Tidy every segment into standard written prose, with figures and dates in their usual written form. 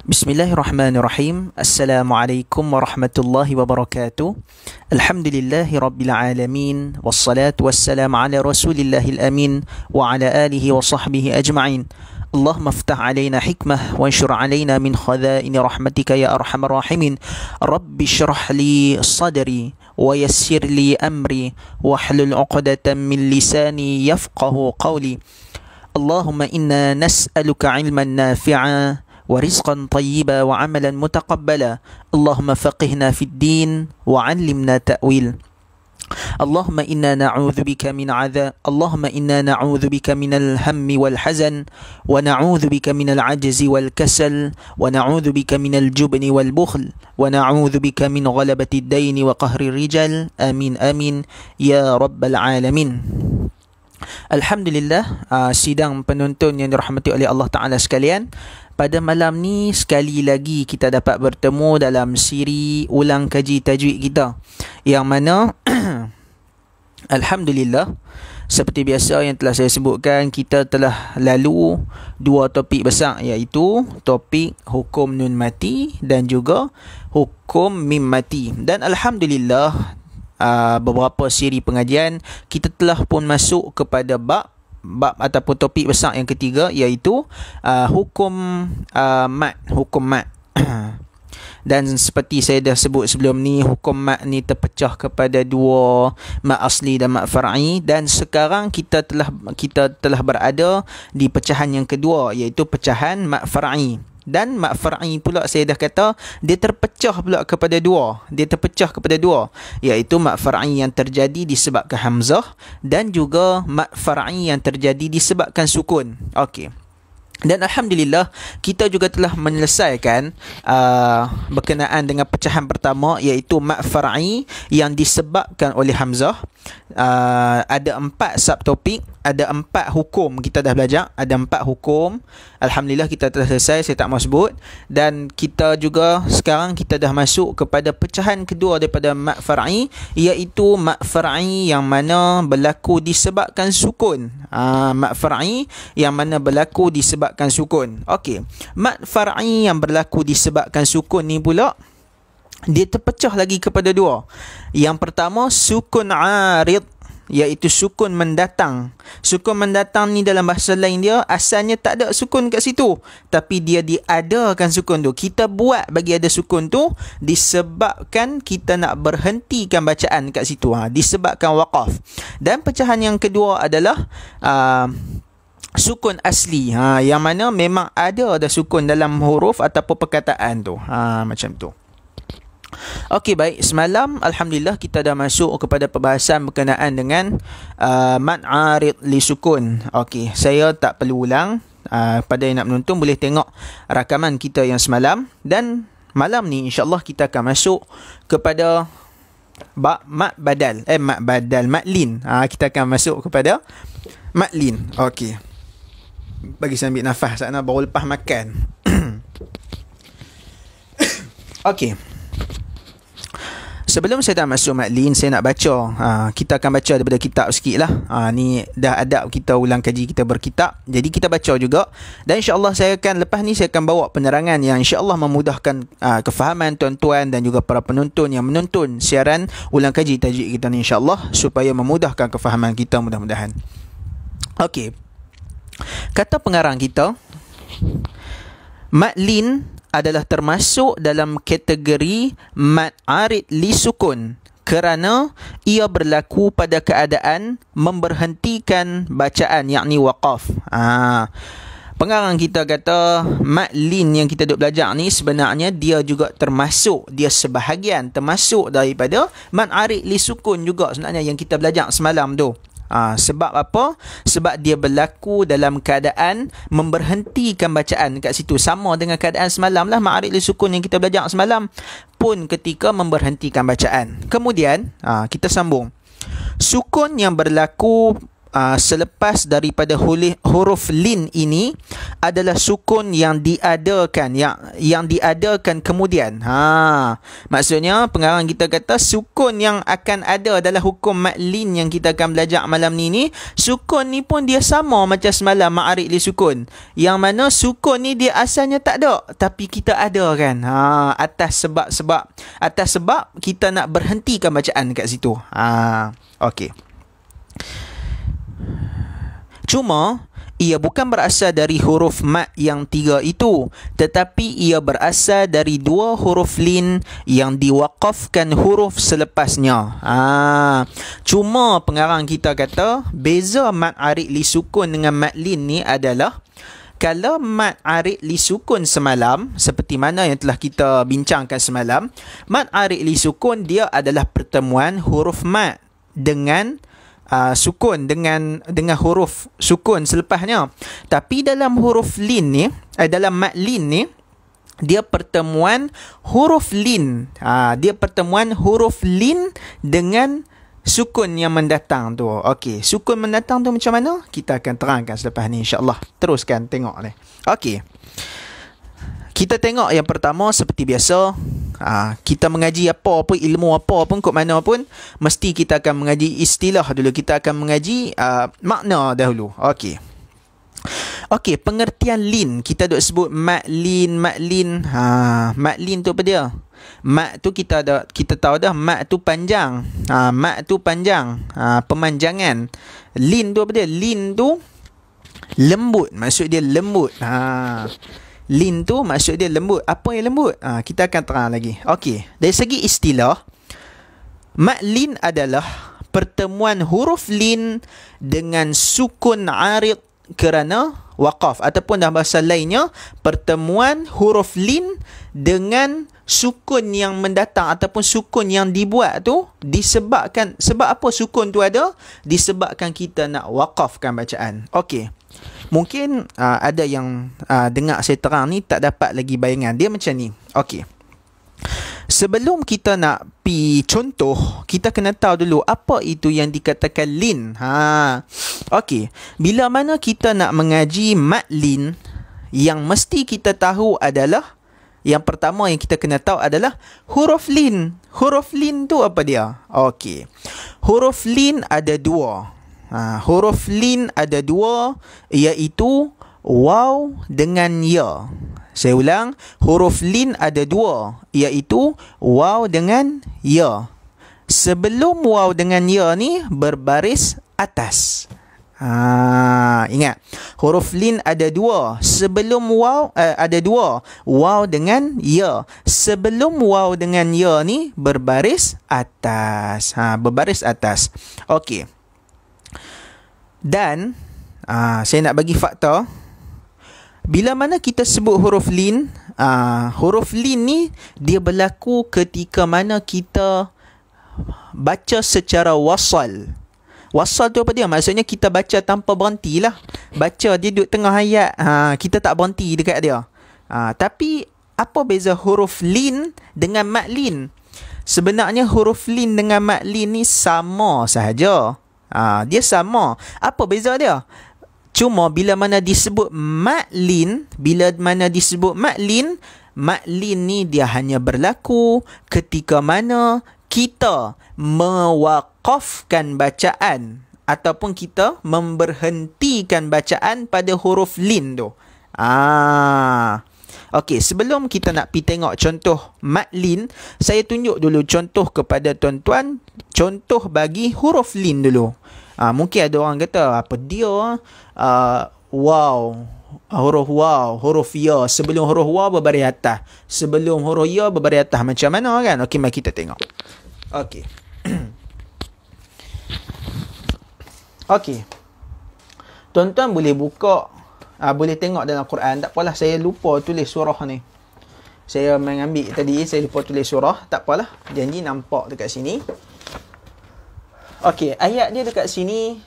Bismillahirrahmanirrahim. Assalamualaikum warahmatullahi wabarakatuh. Alhamdulillahi rabbil alamin. Wassalatu wassalamu ala rasulillahil amin. Wa ala alihi wa sahbihi ajma'in. Allahumma aftah alaina hikmah wa anshur alaina min khadhaini rahmatika ya arhamar rahimin. Rabbi shrah li sadri wa yassir li amri wahlul 'uqdatam min lisani yafqahu qawli. Allahumma inna nas'aluka 'ilman nafi'a ورزقا طيبا وعملا متقبلا اللهم فقهنا في الدين وعلمنا تأويل اللهم إنا نعوذ بك من الهم والحزن ونعوذ بك من العجز والكسل ونعوذ بك من الجبن والبخل ونعوذ بك من غلبة الدين وقهر الرجال آمين آمين يا رب العالمين. Alhamdulillah, sidang penonton yang dirahmati oleh Allah Ta'ala sekalian, pada malam ni sekali lagi kita dapat bertemu dalam siri ulang kaji tajwid kita, yang mana Alhamdulillah, seperti biasa yang telah saya sebutkan, kita telah lalu dua topik besar, iaitu topik hukum nun mati dan juga hukum mim mati. Dan Alhamdulillah, beberapa siri pengajian kita telah pun masuk kepada bab ataupun topik besar yang ketiga, iaitu hukum mat. Dan seperti saya dah sebut sebelum ni, hukum mat ni terpecah kepada dua, mat asli dan mat far'i, dan sekarang kita telah berada di pecahan yang kedua, iaitu pecahan mat far'i. Dan mat far'i pula saya dah kata dia terpecah kepada dua, iaitu mat far'i yang terjadi disebabkan hamzah dan juga mat far'i yang terjadi disebabkan sukun. Okey. Dan Alhamdulillah, kita juga telah menyelesaikan berkenaan dengan pecahan pertama, iaitu mat far'i yang disebabkan oleh hamzah. Ada 4 subtopik, ada 4 hukum kita dah belajar, ada 4 hukum. Alhamdulillah kita telah selesai, saya tak mahu sebut. Dan kita juga sekarang kita dah masuk kepada pecahan kedua daripada mat far'i, iaitu mat far'i yang mana berlaku disebabkan sukun. Mat far'i yang mana berlaku disebabkan sukun. Okey, mat far'i yang berlaku disebabkan sukun ni pula dia terpecah lagi kepada dua. Yang pertama, sukun arid, iaitu sukun mendatang. Sukun mendatang ni dalam bahasa lain dia asalnya tak ada sukun kat situ, tapi dia diadakan sukun tu. Kita buat bagi ada sukun tu disebabkan kita nak berhentikan bacaan kat situ, disebabkan waqaf. Dan pecahan yang kedua adalah sukun asli, yang mana memang ada sukun dalam huruf ataupun perkataan tu, macam tu. Okey, baik. Semalam Alhamdulillah kita dah masuk kepada perbahasan berkenaan dengan mat arid li sukun. Okey, saya tak perlu ulang. Pada yang nak menonton boleh tengok rakaman kita yang semalam. Dan malam ni insyaAllah kita akan masuk kepada mat lin. Kita akan masuk kepada mat lin. Okey, bagi saya ambil nafas sana, baru lepas makan. Okey, sebelum saya dah masuk mat lin, saya nak baca. Kita akan baca daripada kitab sikit lah. Ni dah adab kita ulang kaji kita berkitab, jadi kita baca juga. Dan insyaAllah lepas ni saya akan bawa penerangan yang insyaAllah memudahkan kefahaman tuan-tuan dan juga para penonton yang menonton siaran ulang kaji tajwid kita ni, insyaAllah, supaya memudahkan kefahaman kita mudah-mudahan. Okey, kata pengarang kita, mat lin adalah termasuk dalam kategori mat arid li sukun kerana ia berlaku pada keadaan memberhentikan bacaan, yakni waqaf. Pengarang kita kata mat lin yang kita duk belajar ni sebenarnya dia juga termasuk, dia sebahagian termasuk daripada mat arid li sukun juga sebenarnya yang kita belajar semalam tu. Sebab apa? Sebab dia berlaku dalam keadaan memberhentikan bacaan kat situ. Sama dengan keadaan semalam lah, mat arid li sukun yang kita belajar semalam pun ketika memberhentikan bacaan. Kemudian kita sambung. Sukun yang berlaku selepas daripada huruf lin ini adalah sukun yang diadakan, yang diadakan kemudian. Maksudnya pengarang kita kata sukun yang akan ada adalah hukum mad lin yang kita akan belajar malam ni. Sukun ni pun dia sama macam semalam ma'arid li sukun. Yang mana sukun ni dia asalnya tak ada, tapi kita ada kan. Atas sebab kita nak berhentikan bacaan kat situ. Okey. Cuma ia bukan berasal dari huruf mad yang 3 itu, tetapi ia berasal dari 2 huruf lin yang diwaqafkan huruf selepasnya. Cuma pengarang kita kata beza mad arid li sukun dengan mad lin ni adalah, kalau mad arid li sukun semalam, seperti mana yang telah kita bincangkan semalam, mad arid li sukun dia adalah pertemuan huruf mad dengan sukun dengan huruf sukun selepasnya. Tapi dalam huruf lin ni, dalam mad lin ni, dia pertemuan huruf lin. Dia pertemuan huruf lin dengan sukun yang mendatang tu. Okey, sukun mendatang tu macam mana? Kita akan terangkan selepas ni insya-Allah. Teruskan tengok ni. Okey. Kita tengok yang pertama seperti biasa. Kita mengaji apa pun, ilmu apa pun, kot mana pun, mesti kita akan mengaji istilah dulu. Kita akan mengaji makna dahulu. Okey. Okey, pengertian lin. Kita duk sebut mad lin. Mad lin tu apa dia? Mad tu kita tahu dah, mad tu panjang. Mad tu panjang. Pemanjangan. Lin tu apa dia? Lin tu lembut. Maksud dia lembut. Lin tu maksud dia lembut. Apa yang lembut? Kita akan terang lagi. Okey, dari segi istilah, mad lin adalah pertemuan huruf lin dengan sukun arid kerana waqaf, ataupun dalam bahasa lainnya, pertemuan huruf lin dengan sukun yang mendatang ataupun sukun yang dibuat tu disebabkan, sebab apa sukun tu ada? Disebabkan kita nak waqafkan bacaan. Okey. Mungkin ada yang dengar saya terang ni tak dapat lagi bayangan. Dia macam ni. Okey. Sebelum kita nak pi contoh, kita kena tahu dulu apa itu yang dikatakan lin. Okey. Bila mana kita nak mengaji mad lin, yang mesti kita tahu adalah, yang pertama yang kita kena tahu adalah huruf lin. Huruf lin tu apa dia? Okey. Huruf lin ada 2. Huruf lin ada 2, iaitu waw dengan ya. Saya ulang, huruf lin ada 2, iaitu waw dengan ya. Sebelum waw dengan ya ni berbaris atas. Ingat, huruf lin ada 2. Sebelum waw ada 2, waw dengan ya. Sebelum waw dengan ya ni berbaris atas. Berbaris atas. Okey. Dan saya nak bagi fakta, bila mana kita sebut huruf lin ni dia berlaku ketika mana kita baca secara wasal. Wasal tu apa dia? Maksudnya kita baca tanpa berhenti lah. Baca dia duduk tengah ayat, kita tak berhenti dekat dia. Tapi apa beza huruf lin dengan mad lin? Sebenarnya huruf lin dengan mad lin ni sama sahaja. Dia sama. Apa beza dia? Cuma bila mana disebut mad lin, mad lin ni dia hanya berlaku ketika mana kita mewaqafkan bacaan ataupun kita memberhentikan bacaan pada huruf lin tu. Okey, sebelum kita nak pergi tengok contoh mad lin, saya tunjuk dulu contoh kepada tuan-tuan, contoh bagi huruf lin dulu. Mungkin ada orang kata, apa dia? Waw, huruf waw, huruf ya. Sebelum huruf waw berbaris atas, sebelum huruf ya berbaris atas. Macam mana kan? Okey, mari kita tengok. Okey. Okey. Tuan-tuan boleh buka, boleh tengok dalam Quran. Tak apalah, saya lupa tulis surah ni. Saya mengambil tadi, saya lupa tulis surah. Tak apalah, janji nampak dekat sini. Okey, ayat dia dekat sini.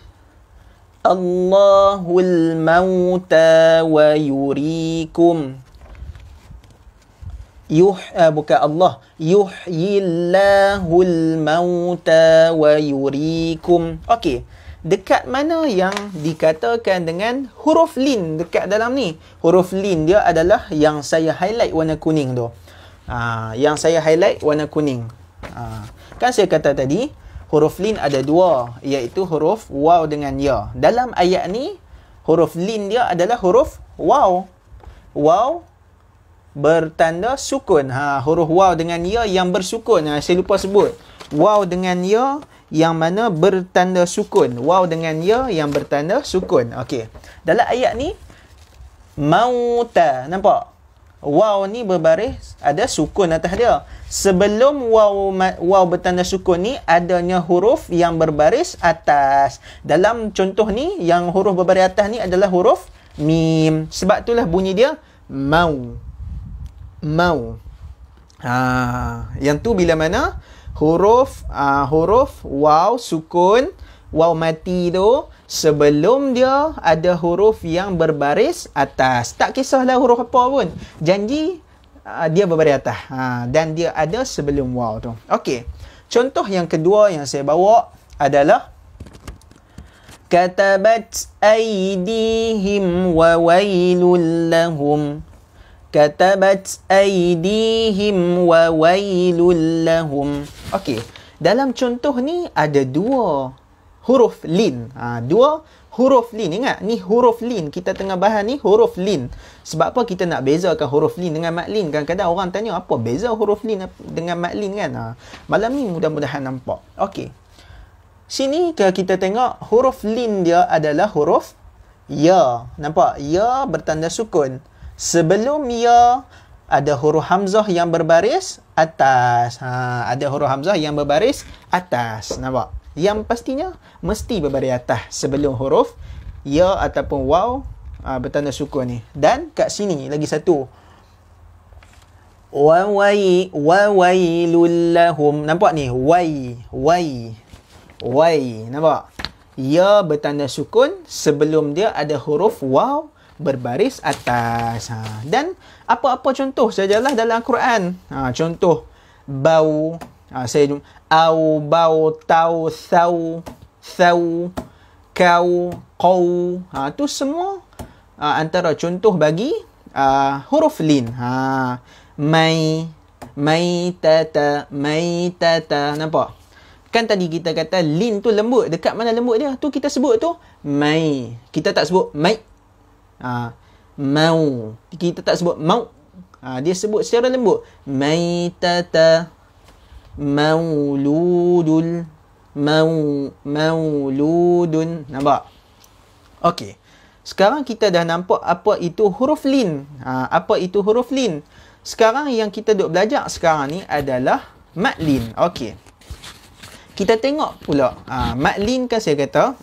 Allahul mauta wa yurikum. Bukan Allah. Yuhyillahul mauta wa yurikum. Okey. dekat mana yang dikatakan dengan huruf lin dekat dalam ni. Huruf lin dia adalah yang saya highlight warna kuning tu. Yang saya highlight warna kuning. Kan saya kata tadi, huruf lin ada dua, iaitu huruf waw dengan ya. Dalam ayat ni, huruf lin dia adalah huruf waw. Waw bertanda sukun. Huruf waw dengan ya yang bersukun. Saya lupa sebut. Waw dengan ya yang mana bertanda sukun. Waw dengan ya yang bertanda sukun. Okey. Dalam ayat ni, mauta. Nampak? Waw ni berbaris, ada sukun atas dia. Sebelum waw bertanda sukun ni, adanya huruf yang berbaris atas. Dalam contoh ni, yang huruf berbaris atas ni adalah huruf mim. Sebab itulah bunyi dia mau. Mau. Yang tu bila mana huruf waw sukun, waw mati tu, sebelum dia ada huruf yang berbaris atas. Tak kisahlah huruf apa pun. Janji dia berbaris atas. Dan dia ada sebelum waw tu. Okey. Contoh yang kedua yang saya bawa adalah katabat aydihim wa wailul lahum. Katabat aydihim wa wailul lahum. Okey. Dalam contoh ni ada dua huruf lin. Dua huruf lin. Ingat, ni huruf lin. Kita tengah bahas ni huruf lin. Sebab apa kita nak bezakan huruf lin dengan mat lin? Kadang-kadang orang tanya, apa beza huruf lin dengan mat lin kan? Malam ni mudah-mudahan nampak. Okey. Sini kalau kita tengok, huruf lin dia adalah huruf ya. Nampak? Ya bertanda sukun. Sebelum ya ada huruf hamzah yang berbaris atas. Ada huruf hamzah yang berbaris atas. Nampak? Yang pastinya mesti berbaris atas sebelum huruf ya ataupun waw bertanda sukun ni. Dan kat sini lagi satu. Wa wailul lahum. Nampak ni? Wai. Nampak? Ya bertanda sukun, sebelum dia ada huruf waw berbaris atas. Dan apa-apa contoh sajalah dalam Al-Quran. Contoh bau. Saya au, bau, tau, thau, kau, qau. Tu semua antara contoh bagi huruf lin. Maitata. Nampak? Kan tadi kita kata lin tu lembut. Dekat mana lembut dia? Tu kita sebut tu mai. Kita tak sebut mai. Mau. Kita tak sebut mau. Dia sebut secara lembut. Maitata. Mauludun. Mauludun. Nampak? Okey. Sekarang kita dah nampak apa itu huruf lin. Apa itu huruf lin? Sekarang yang kita duk belajar sekarang ni adalah mat lin. Okey. Kita tengok pula. Mat lin kan saya kata.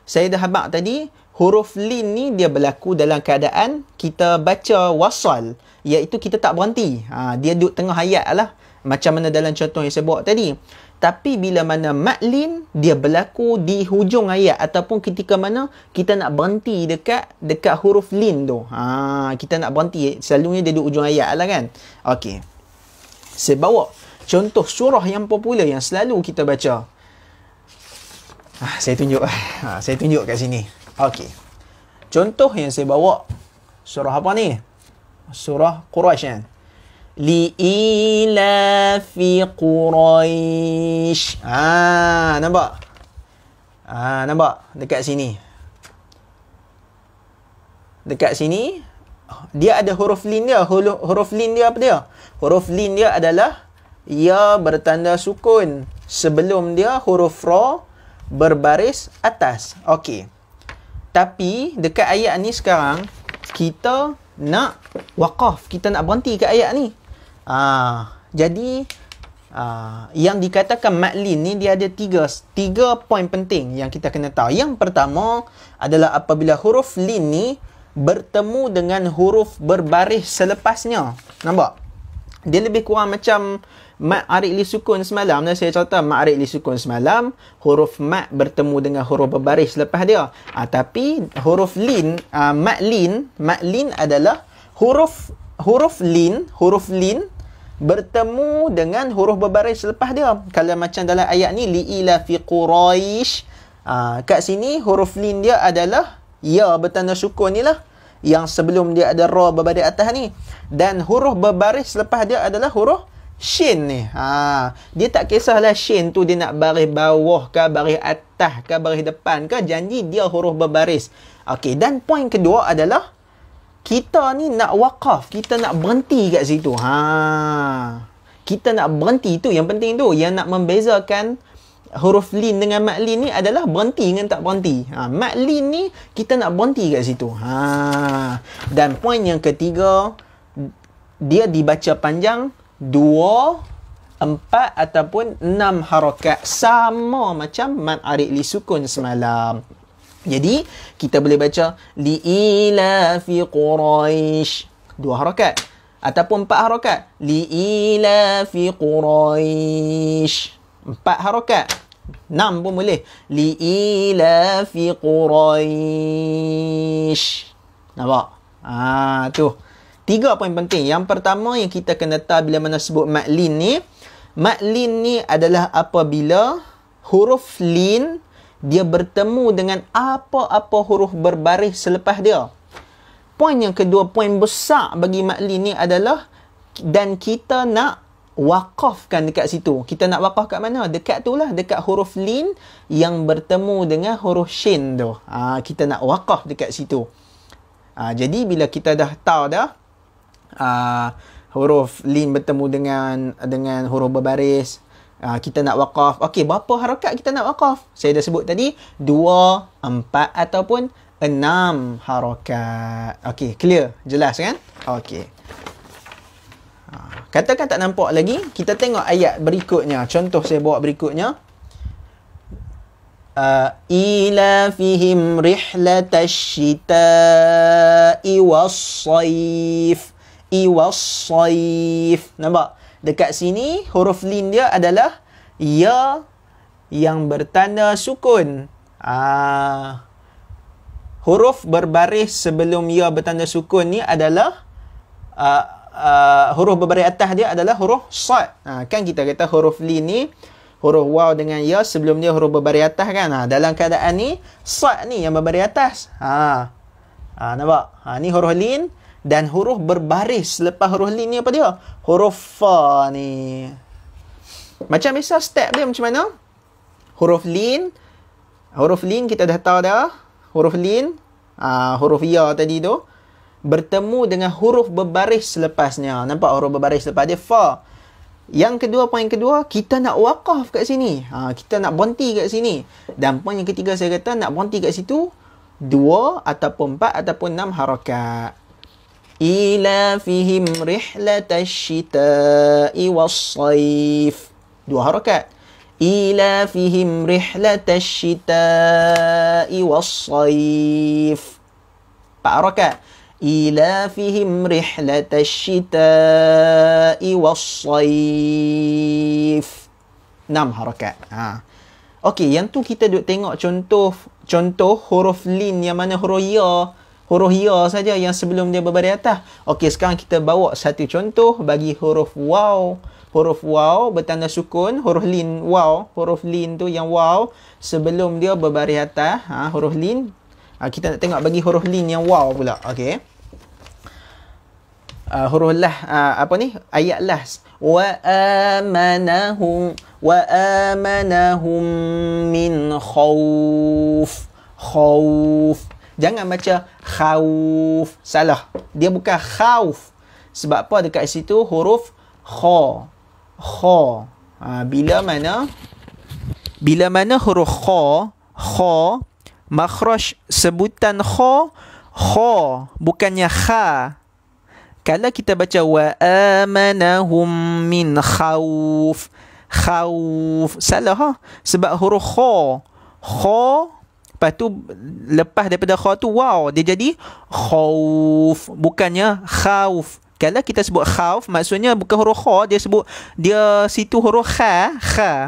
Saya dah habaq tadi. Huruf lin ni dia berlaku dalam keadaan kita baca wasal, iaitu kita tak berhenti. Dia duduk tengah ayat lah, macam mana dalam contoh yang saya bawa tadi. Tapi bila mana mat lin, dia berlaku di hujung ayat ataupun ketika mana kita nak berhenti dekat huruf lin tu. Kita nak berhenti, selalunya dia duduk hujung ayat lah kan. Okey. Saya bawa contoh surah yang popular yang selalu kita baca. Saya tunjuk. Saya tunjuk kat sini. Okey. Contoh yang saya bawa surah apa ni? Surah Quraisy kan. Li'ilafi Quraisy. Nampak? Nampak dekat sini. Dekat sini dia ada huruf lin dia. Huruf lin dia apa dia? Huruf lin dia adalah ya bertanda sukun. Sebelum dia huruf ra berbaris atas. Okey. Tapi dekat ayat ni sekarang kita nak waqaf, kita nak berhenti kat ayat ni. Jadi yang dikatakan mat lin ni dia ada tiga poin penting yang kita kena tahu. Yang pertama adalah apabila huruf lin ni bertemu dengan huruf berbaris selepasnya. Nampak? Dia lebih kurang macam mat arik li sukun semalam. Dan saya contoh mat arik li sukun semalam, huruf mat bertemu dengan huruf berbaris selepas dia. Tapi huruf lin, mat lin adalah huruf lin bertemu dengan huruf berbaris selepas dia. Kalau macam dalam ayat ni li'ilafi Quraisy, Kat sini huruf lin dia adalah ya bertanda sukun ni lah. Yang sebelum dia ada ra berbaris atas ni. Dan huruf berbaris selepas dia adalah huruf shin ni. Dia tak kisahlah shin tu dia nak baris bawah ke, baris atas ke, baris depan ke. Janji dia huruf berbaris. Okey, dan poin kedua adalah kita ni nak waqaf, kita nak berhenti kat situ. Kita nak berhenti tu yang penting tu. Yang nak membezakan huruf lin dengan mat lin ni adalah berhenti dengan tak berhenti. Mat lin ni kita nak berhenti kat situ. Dan poin yang ketiga, dia dibaca panjang 2, 4 ataupun 6 harakat, sama macam mat arid li sukun semalam. Jadi kita boleh baca li ila fi quraish 2 harakat ataupun 4 harakat, li ila fi quraish 4 harakat, 6 pun boleh, li ila fi quraish. Nampak? Tu 3 poin penting. Yang pertama yang kita kena tahu bila mana sebut mat lin ni, mat lin ni adalah apabila huruf lin dia bertemu dengan apa-apa huruf berbaris selepas dia. Poin yang kedua, poin besar bagi mat lin ni adalah dan kita nak waqafkan dekat situ. Kita nak waqaf kat mana? Dekat tu lah, dekat huruf lin yang bertemu dengan huruf shin tu. Kita nak waqaf dekat situ. Jadi bila kita dah tahu dah huruf lin bertemu dengan huruf berbaris, kita nak waqaf. Okey, berapa harakat kita nak waqaf? Saya dah sebut tadi 2, 4 ataupun 6 harakat. Okey, clear? Jelas kan? Okey. Katakan tak nampak lagi, kita tengok ayat berikutnya. Contoh saya bawa berikutnya. Ila fihim rihlatash shita'i was-sayf. Iwas-sayf. Nampak? Dekat sini huruf lin dia adalah ya yang bertanda sukun. Huruf berbaris sebelum ya bertanda sukun ni adalah huruf berbaris atas dia adalah huruf sad. Kan kita kata huruf lin ni huruf waw dengan ya sebelum dia huruf berbaris atas kan. Dalam keadaan ni sad ni yang berbaris atas. Nampak? Ni huruf lin. Dan huruf berbaris selepas huruf lin ni apa dia? Huruf fa ni. Macam biasa step dia macam mana? Huruf lin kita dah tahu dah. Huruf lin, huruf ya tadi tu bertemu dengan huruf berbaris selepasnya. Nampak huruf berbaris selepas dia fa. Yang kedua, poin kedua, kita nak waqaf kat sini. Kita nak berhenti kat sini. Dan poin yang ketiga saya kata nak berhenti kat situ 2 ataupun 4 ataupun 6 harakat. Ila fihim rihlatash shita'i was-sayf 2 harakat. Ila fihim rihlatash shita'i was-sayf 4 harakat. Ila fihim rihlatash shita'i was-sayf 6 harakat. Okey, yang tu kita duk tengok contoh huruf lin yang mana huruf ya saja yang sebelum dia berbaris atas. Okey, sekarang kita bawa satu contoh bagi huruf waw. Huruf waw bertanda sukun, huruf lin waw. Huruf lin tu yang waw sebelum dia berbaris atas, huruf lin. Kita nak tengok bagi huruf lin yang waw pula. Okey. Huruf lah, ayat las. Wa amanahum min khawf. Jangan baca khawf. Salah. Dia bukan khawf. Sebab apa? Dekat situ huruf kha. Bila mana huruf kha, makhraj sebutan kha, bukannya kha. Kalau kita baca wa amanahum min khawf, salah sebab huruf kha lepas tu lepas daripada kha tu waw, dia jadi khauf, bukannya khauf. Kalau kita sebut khauf, maksudnya bukan huruf kha, dia situ huruf kha.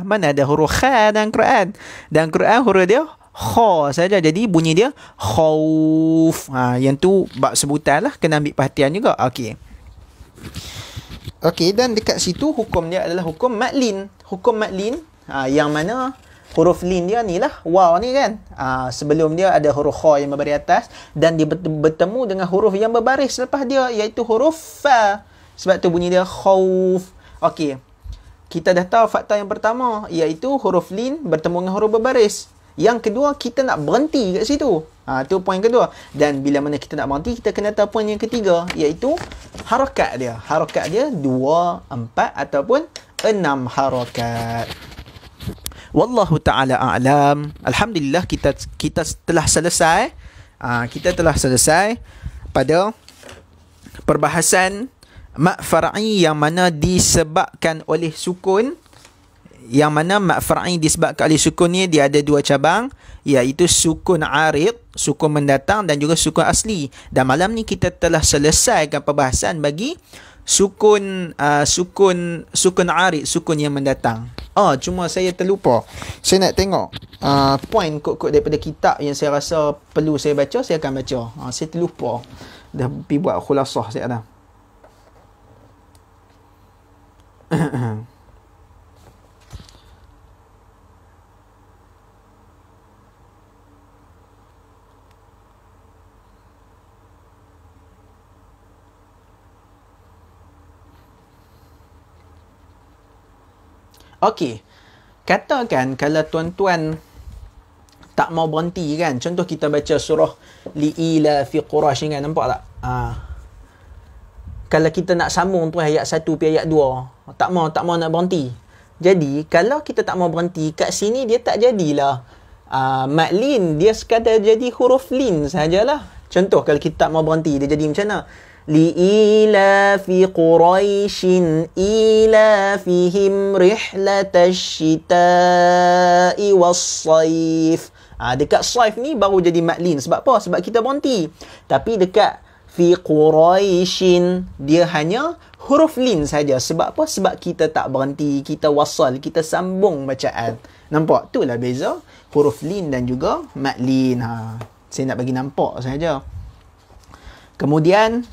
Mana ada huruf kha dalam Quran? Dalam Quran huruf dia kha saja, jadi bunyi dia khauf. Yang tu bab sebutan lah, kena ambil perhatian juga. Okey, dan dekat situ hukum dia adalah hukum matlin. Hukum matlin yang mana huruf lin dia ni lah, waw ni kan. Sebelum dia ada huruf kha yang berbaris atas dan dia bertemu dengan huruf yang berbaris selepas dia, iaitu huruf fa. Sebab tu bunyi dia khauf. Okey. Kita dah tahu fakta yang pertama, iaitu huruf lin bertemu dengan huruf berbaris. Yang kedua, kita nak berhenti kat situ. Tu poin kedua. Dan bila mana kita nak berhenti, kita kena tahu poin yang ketiga, iaitu harakat dia. Harakat dia 2, 4 ataupun 6 harakat. Wallahu ta'ala a'lam. Alhamdulillah, kita telah selesai. Kita telah selesai pada perbahasan mat far'i yang mana disebabkan oleh sukun. Yang mana mat far'i disebabkan oleh sukun ni, dia ada 2 cabang, iaitu sukun arid, sukun mendatang, dan juga sukun asli. Dan malam ni kita telah selesaikan perbahasan bagi sukun arid, sukun yang mendatang. Cuma saya terlupa. Saya nak tengok poin kod-kod daripada kitab yang saya rasa perlu saya baca, saya akan baca. Saya terlupa. Dah pergi buat khulasah saya dah. Okey, katakan kalau tuan-tuan tak mau berhenti kan. Contoh kita baca surah Li'ila fi Quraisy kan, nampak tak? Kalau kita nak sambung tu ayat 1 pi ayat 2, tak mau nak berhenti. Jadi, kalau kita tak mau berhenti, kat sini dia tak jadilah mat lin, dia sekadar jadi huruf lin sajalah. Contoh kalau kita tak mau berhenti, dia jadi macam mana? لإيلاف قريش إيلافهم رحلة الشتاء والصيف. Dekat saif ni baru jadi maklin. Sebab apa? Sebab kita berhenti. Tapi dekat fi Quraishin dia hanya huruf lin saja. Sebab apa? Sebab kita tak berhenti, kita wasal, kita sambung bacaan. Nampak? Itulah beza huruf lin dan juga maklin. Saya nak bagi nampak saja. Kemudian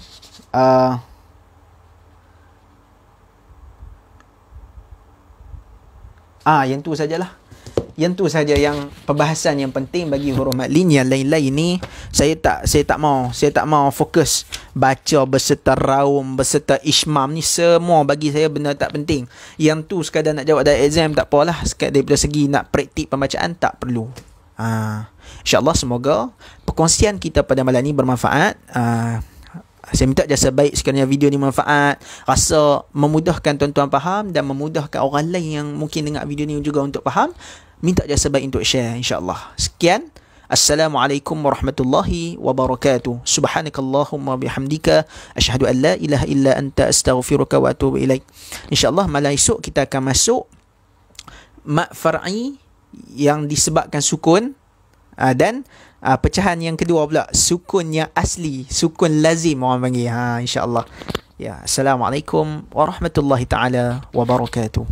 yang tu sajalah. Yang tu saja yang perbahasan yang penting bagi huruf maklin. Yang lain-lain ni saya tak mau fokus baca beserta raum, beserta ismam ni, semua bagi saya benda tak penting. Yang tu sekadar nak jawab dalam exam tak apalah. Sekadar daripada segi nak praktik pembacaan tak perlu. InsyaAllah semoga perkongsian kita pada malam ni bermanfaat. Saya minta jasa baik sekiranya video ni manfaat, rasa memudahkan tuan-tuan faham dan memudahkan orang lain yang mungkin dengar video ni juga untuk faham. Minta jasa baik untuk share, insyaAllah. Sekian. Assalamualaikum warahmatullahi wabarakatuh. Subhanakallahumma bihamdika asyhadu an la ilaha illa anta astaghfiruka wa atubu ilaik. InsyaAllah malam esok kita akan masuk mat far'i yang disebabkan sukun, dan pecahan yang kedua pula sukun yang asli, sukun lazim orang panggil. InsyaAllah. Ya, assalamualaikum warahmatullahi taala wabarakatuh.